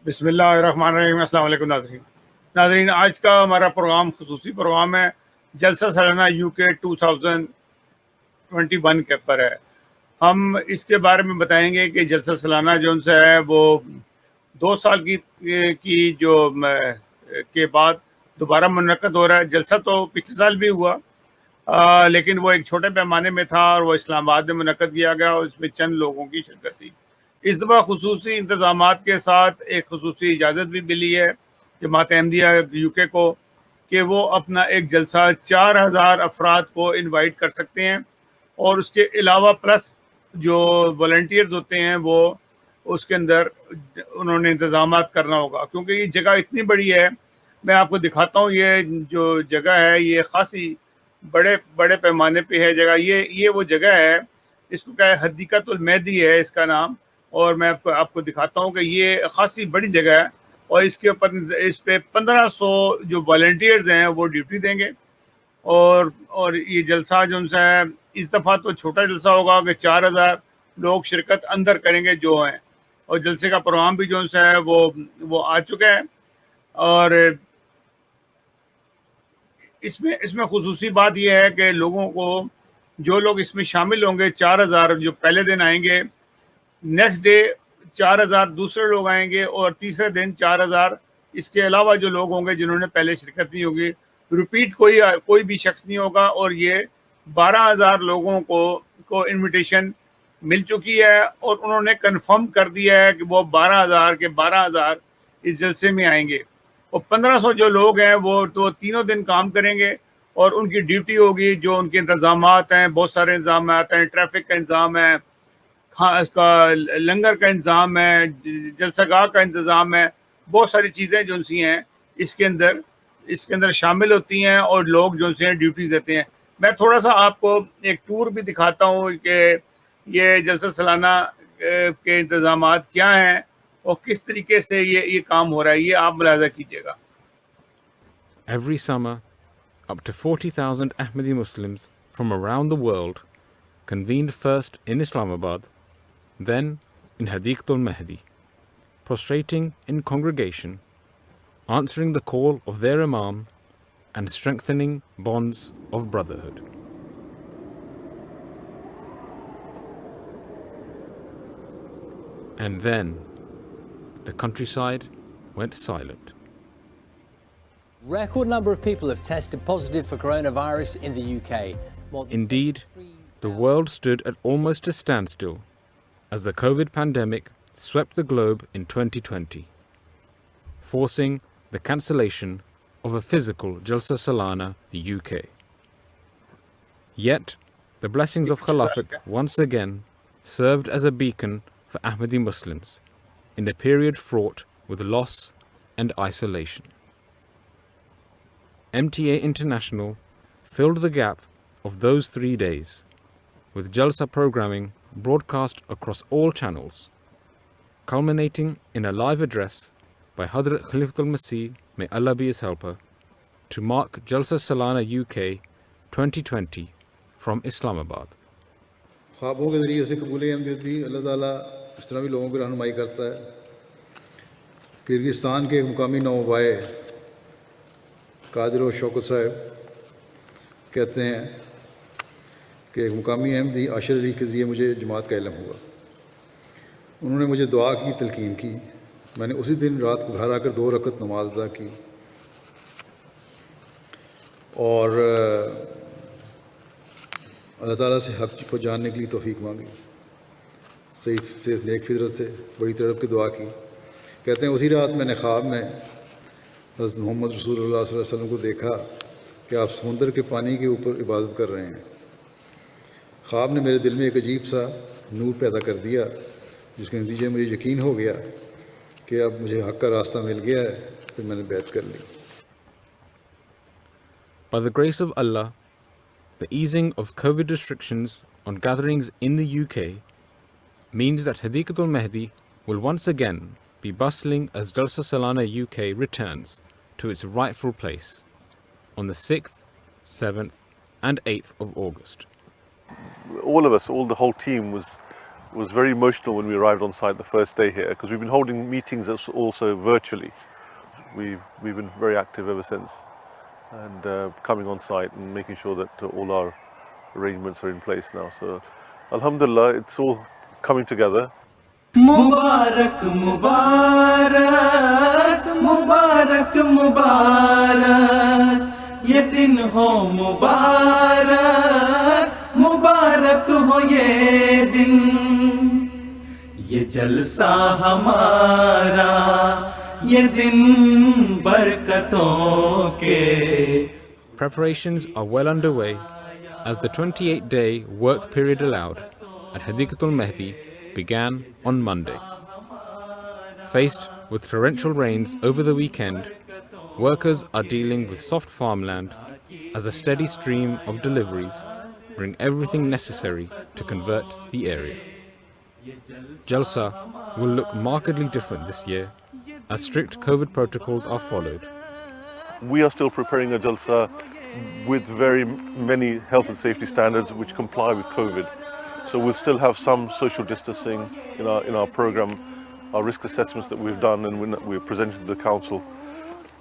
बिस्मिल्लाहिर्रहमानिर्रहीम। अस्सलाम वालेकुम नाज़रीन, आज का हमारा प्रोग्राम खुसूसी प्रोग्राम है जलसा सालाना यूके 2021 के पर है। हम इसके बारे में बताएंगे कि जलसा सालाना जो उनसे है वो 2 साल की जो के बाद दोबारा मुनक़्क़द हो रहा है। जलसा तो पिछले साल भी हुआ, लेकिन वो एक छोटे पैमाने में था और वो इस्लामाबाद में मुनक़्क़द किया गया और इसमें चंद लोगों की शिरकत थी। इस दफ़ा खुसूसी इंतज़ामात के साथ एक खुसूसी इजाज़त भी मिली है जमात अहमदिया यूके को कि वो अपना एक जलसा 4000 अफराद को इनवाइट कर सकते हैं और उसके अलावा प्लस जो वॉलंटियर्स होते हैं वो उसके अंदर उन्होंने इंतज़ामात करना होगा, क्योंकि ये जगह इतनी बड़ी है। मैं आपको दिखाता हूँ, ये जो जगह है ये ख़ासी बड़े बड़े पैमाने पे है जगह। ये वो जगह है, इसको क्या है, हदीक़ातुल महदी है इसका नाम। और मैं आपको दिखाता हूँ कि ये ख़ासी बड़ी जगह है और इसके ऊपर इस पे 1500 जो वॉलंटियर्स हैं वो ड्यूटी देंगे। और ये जलसा जो है इस दफ़ा तो छोटा जलसा होगा कि 4000 लोग शिरकत अंदर करेंगे जो हैं, और जलसे का प्रोग्राम भी जो है वो आ चुका है। और इसमें खुसूसी बात यह है कि लोगों को, जो लोग इसमें शामिल होंगे, 4000 जो पहले दिन आएंगे, नेक्स्ट डे 4000 दूसरे लोग आएंगे और तीसरे दिन 4000 इसके अलावा जो लोग होंगे जिन्होंने पहले शिरकत नहीं होगी। रिपीट कोई भी शख्स नहीं होगा। और ये 12000 लोगों को इनविटेशन मिल चुकी है और उन्होंने कंफर्म कर दिया है कि वो 12000 इस जलसे में आएंगे। और 1500 जो लोग हैं वो तो तीनों दिन काम करेंगे और उनकी ड्यूटी होगी, जो उनके इंतज़ामात हैं, बहुत सारे इंतज़ामात हैं, ट्रैफिक का इंतज़ाम है, इसका लंगर का इंतज़ाम है, जलसागाह का इंतज़ाम है, बहुत सारी चीज़ें जो सी हैं इसके अंदर शामिल होती हैं और लोग जो से ड्यूटीज़ देते हैं। मैं थोड़ा सा आपको एक टूर भी दिखाता हूँ कि ये जलसा सालाना के इंतज़ामात क्या हैं और किस तरीके से ये काम हो रहा है, ये आप मुलाज़ा कीजिएगा। Every summer, up to 40,000 Ahmadi Muslims from around the world convened first in Islamabad, then in Hadeeqatul Mahdi, prostrating in congregation, answering the call of their Imam and strengthening bonds of brotherhood. And then the countryside went silent. Record number of people have tested positive for coronavirus in the UK. Indeed, the world stood at almost a standstill as the COVID pandemic swept the globe in 2020, forcing the cancellation of a physical Jalsa Salana UK. Yet, the blessings of Khilafat once again served as a beacon for Ahmadi Muslims in a period fraught with loss and isolation. MTA International filled the gap of those 3 days, with Jalsa programming broadcast across all channels, culminating in a live address by Hazrat Khalifatul Masih, may Allah be his helper, to mark Jalsa Salana UK 2020 from Islamabad. ख्वाबों के ज़रिए से कबूल अहमदियत भी अल्लाह ताला इस तरह भी लोगों की रहनुमाई करता है। किर्गिस्तान के एक मुकामी नौबाए कादिर और शौकत साहब कहते हैं कि एक मुकामी अहमदी आशिर अली के ज़रिए मुझे जमात का इल्म हुआ। उन्होंने मुझे दुआ की तलकीन की। मैंने उसी दिन रात को घर आकर 2 रकत नमाज अदा की और अल्लाह ताला से हक़ को जानने के लिए तौफीक मांगी। सही से नेक फितरत थे, बड़ी तड़प की दुआ की। कहते हैं उसी रात मैंने ख्वाब में हज़रत मोहम्मद रसूलुल्लाह सल्लल्लाहु अलैहि वसल्लम को देखा कि आप समुंदर के पानी के ऊपर इबादत कर रहे हैं। ख्वाब ने मेरे दिल में एक अजीब सा नूर पैदा कर दिया, जिसके नतीजे मुझे यकीन हो गया कि अब मुझे हक़ का रास्ता मिल गया है। फिर मैंने बैत कर ली। By the grace of Allah, the easing of COVID restrictions on gatherings in the UK means that Hadeeqatul Mahdi will once again be bustling as Jalsa Salana UK returns to its rightful place on the 6th, 7th and 8th of August. All of us, the whole team was was very emotional when we arrived on site the first day here, because we've been holding meetings also virtually. We've been very active ever since, and coming on site and making sure that all our arrangements are in place now. So alhamdulillah, it's all coming together. Mubarak Mubarak Mubarak Mubarak ye din ho Mubarak Mubarak ho ye din ye jalsa hamara ye din barkaton ke. Preparations are well underway as the 28-day work period allowed at Hadeeqatul Mahdi began on Monday. Faced with torrential rains over the weekend, workers are dealing with soft farmland as a steady stream of deliveries bring everything necessary to convert the area. Jalsa will look markedly different this year as strict COVID protocols are followed. We are still preparing a Jalsa with very many health and safety standards which comply with COVID. So we'll still have some social distancing in our program, our risk assessments that we've done and we're presenting to the council.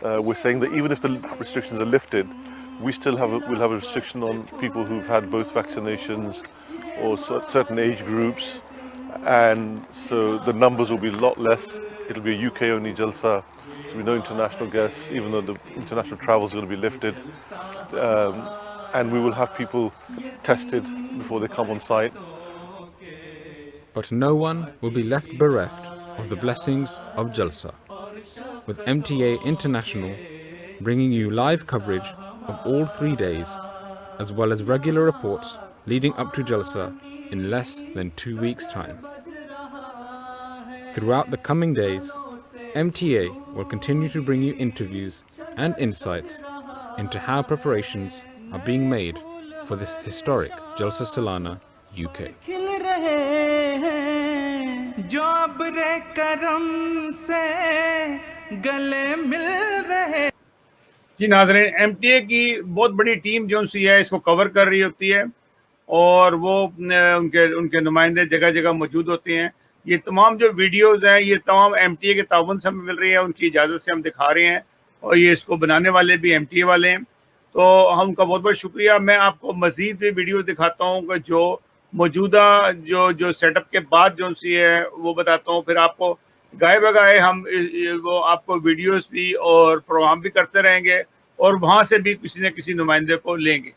We're saying that even if the restrictions are lifted, we'll have a restriction on people who've had both vaccinations or certain age groups, and so the numbers will be a lot less. It'll be a UK only Jalsa. There'll be no international guests, even though the international travel is going to be lifted. And we will have people tested before they come on site. But no one will be left bereft of the blessings of Jalsa, with MTA International bringing you live coverage of all 3 days, as well as regular reports leading up to Jalsa in less than 2 weeks' time. Throughout the coming days, MTA will continue to bring you interviews and insights into how preparations are being made for this historic Jalsa Salana UK. जी नाज़रीन, MTA की बहुत बड़ी team जो सी है इसको cover कर रही होती है और वो उनके नुमाइंदे जगह जगह मौजूद होते हैं. ये तमाम जो वीडियोस हैं ये तमाम एमटीए के ताउन से हमें मिल रही है, उनकी इजाज़त से हम दिखा रहे हैं और ये इसको बनाने वाले भी एमटीए वाले हैं. तो हम उनका बहुत बहुत शुक्रिया. मैं आपको मज़ीद भी वीडियो दिखाता हूँ कि जो मौजूदा जो सेटअप के बाद जो सी है वो बताता हूँ. फिर आपको गाए बगाए हम वो आपको वीडियोस भी और प्रोग्राम भी करते रहेंगे और वहाँ से भी किसी न किसी नुमाइंदे को लेंगे.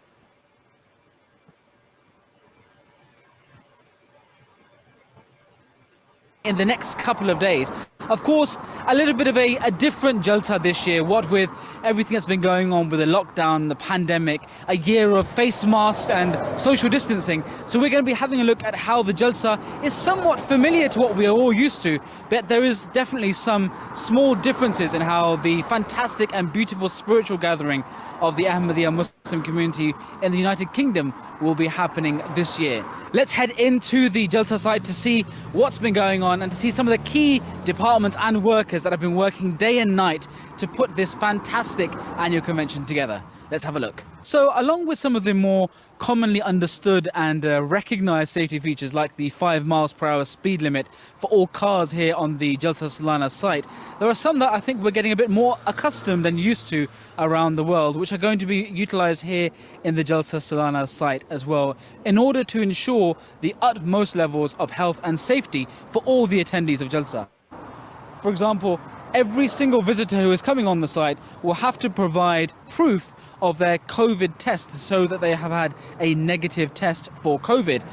In the next couple of days. Of course, a little bit of a different Jalsa this year, what with everything that's been going on with the lockdown, the pandemic, a year of face masks and social distancing. So we're going to be having a look at how the Jalsa is somewhat familiar to what we are all used to, but there is definitely some small differences in how the fantastic and beautiful spiritual gathering of the Ahmadiyya Muslim community in the United Kingdom will be happening this year. Let's head into the Jalsa site to see what's been going on and to see some of the key departments and workers that have been working day and night to put this fantastic annual convention together. Let's have a look. So along with some of the more commonly understood and recognized safety features like the 5 miles per hour speed limit for all cars here on the Jalsa Salana site, there are some that I think we're getting a bit more accustomed and used to around the world, which are going to be utilized here in the Jalsa Salana site as well, in order to ensure the utmost levels of health and safety for all the attendees of Jalsa. For example, every single visitor who is coming on the site will have to provide proof of their COVID test so that they have had a negative test for COVID.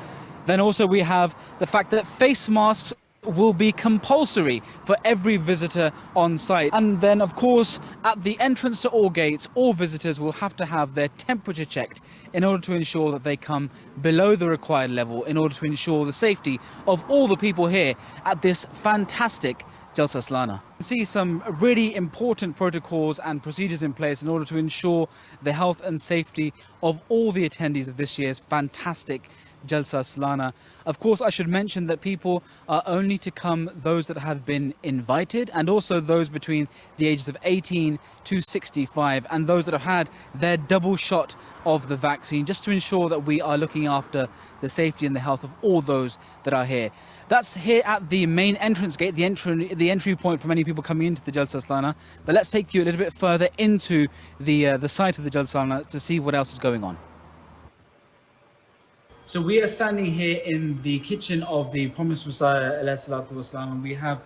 Then also we have the fact that face masks will be compulsory for every visitor on site. And then of course at the entrance to all gates, all visitors will have to have their temperature checked in order to ensure that they come below the required level, in order to ensure the safety of all the people here at this fantastic Jalsa Salana. You see some really important protocols and procedures in place in order to ensure the health and safety of all the attendees of this year's fantastic Jalsa Salana. Of course, I should mention that people are only to come those that have been invited, and also those between the ages of 18 to 65, and those that have had their double shot of the vaccine, just to ensure that we are looking after the safety and the health of all those that are here. That's here at the main entrance gate, the entry point for many people coming into the Jalsa Salana. But let's take you a little bit further into the site of the Jalsa Salana to see what else is going on. So we are standing here in the kitchen of the Promised Messiah, and we have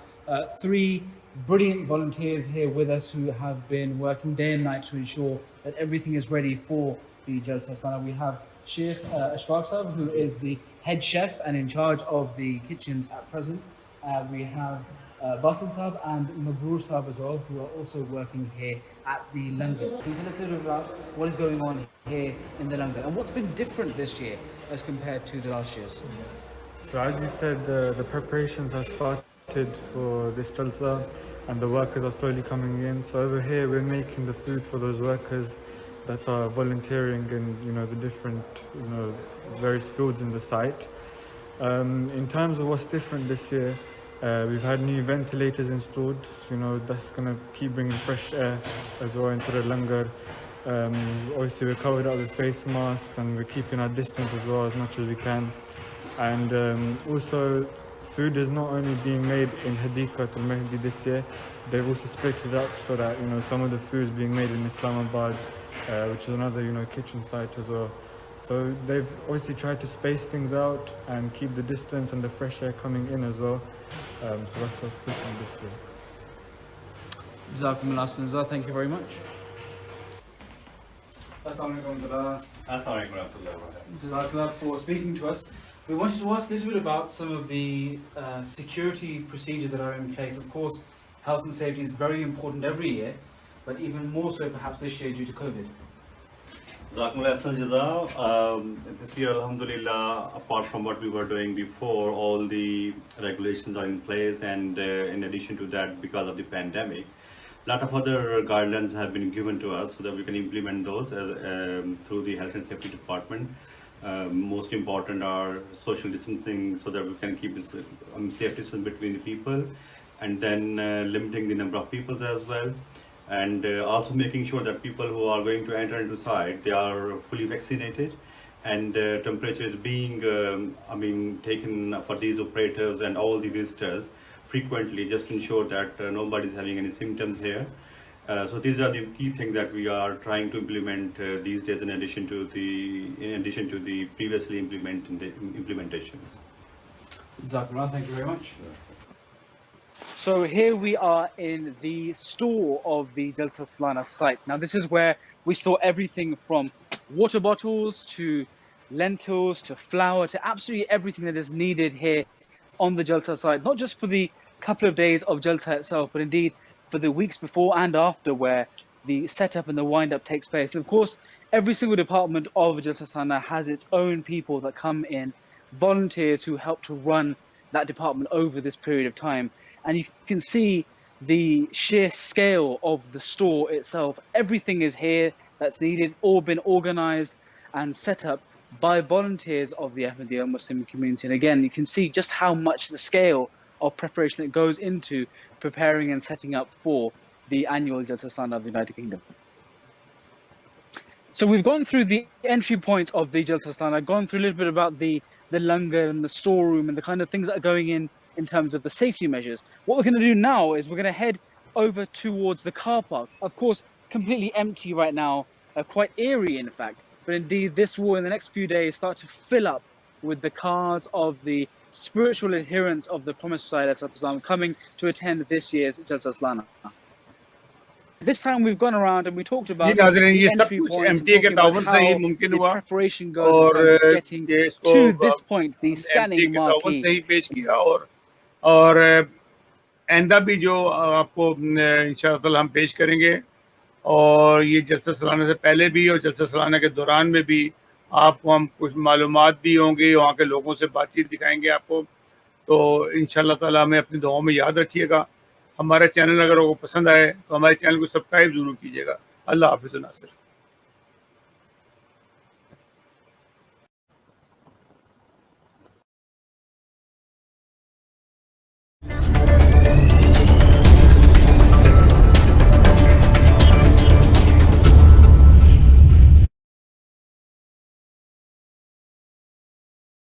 three brilliant volunteers here with us who have been working day and night to ensure that everything is ready for the Jalsa Salana. We have Sheikh Ashfaq Sahab, who is the head chef and in charge of the kitchens at present. We have Basil Sahab and Mabrur Sahab as well, who are also working here at the Langar. Can you tell us a little bit about what is going on here in the Langar and what's been different this year as compared to the last years? So as you said, the preparations have started for this Jalsa and the workers are slowly coming in. So over here we're making the food for those workers that are volunteering in the different various fields in the site. In terms of what's different this year, we've had new ventilators installed, so that's going to keep bringing fresh air as well into the Langar. Obviously we're covered up with face masks and we're keeping our distance as well as much as we can. And also food is not only being made in Hadeeqatul Mahdi this year, they've also split it up so that some of the food is being made in Islamabad, which is another kitchen site as well. So they've obviously tried to space things out and keep the distance and the fresh air coming in as well. So that's what's different this year. Jazakumullah, thank you very much. Jazakallah for speaking to us. We wanted to ask a little bit about some of the security procedures that are in place. Of course, health and safety is very important every year, but even more so perhaps this year due to COVID. This year, alhamdulillah, apart from what we were doing before, all the regulations are in place, and in addition to that, because of the pandemic, a lot of other guidelines have been given to us so that we can implement those through the health and safety department. Most important are social distancing so that we can keep safe distance between the people, and then limiting the number of people as well. And also making sure that people who are going to enter into site, they are fully vaccinated, and temperature is being taken for these operators and all the visitors frequently, just to ensure that nobody is having any symptoms here. So these are the key things that we are trying to implement these days, in addition to the previously implementations. Jazakumullah, thank you very much. So here we are in the store of the Jalsa Salana site. Now this is where we store everything from water bottles to lentils to flour to absolutely everything that is needed here on the Jalsa site, not just for the couple of days of Jalsa itself, but indeed for the weeks before and after, where the setup and the wind-up takes place. And of course, every single department of Jalsa Salana has its own people that come in, volunteers who help to run that department over this period of time. And you can see the sheer scale of the store itself. Everything is here that's needed, all been organized and set up by volunteers of the Ahmediyya Muslim community. And again, you can see just how much the scale of preparation that goes into preparing and setting up for the annual Jalsa Salana of the United Kingdom. So we've gone through the entry point of the Jalsa Salana, gone through a little bit about the langar and the storeroom and the kind of things that are going in terms of the safety measures. What we're going to do now is we're going to head over towards the car park. Of course, completely empty right now, quite eerie in fact, but indeed this will in the next few days start to fill up with the cars of the spiritual adherents of the Promised Messiah coming to attend this year's Jalsa Salana. This time we've gone around and we talked about the entry points, and about how the preparation goes in terms of getting to this point, the scanning marquee. اور آئندہ بھی جو آپ کو انشاءاللہ ہم پیش کریں گے، اور یہ جلسہ سلانہ سے پہلے بھی اور جلسہ سلانہ کے دوران میں بھی آپ کو ہم کچھ معلومات بھی ہوں گی، وہاں کے لوگوں سے بات چیت دکھائیں گے آپ کو. تو انشاءاللہ تعالیٰ ہمیں اپنی دعاؤں میں یاد رکھیے گا. ہمارا چینل اگر آپ کو پسند آئے تو ہمارے چینل کو سبسکرائب ضرور کیجیے گا. اللہ حافظ و ناصر.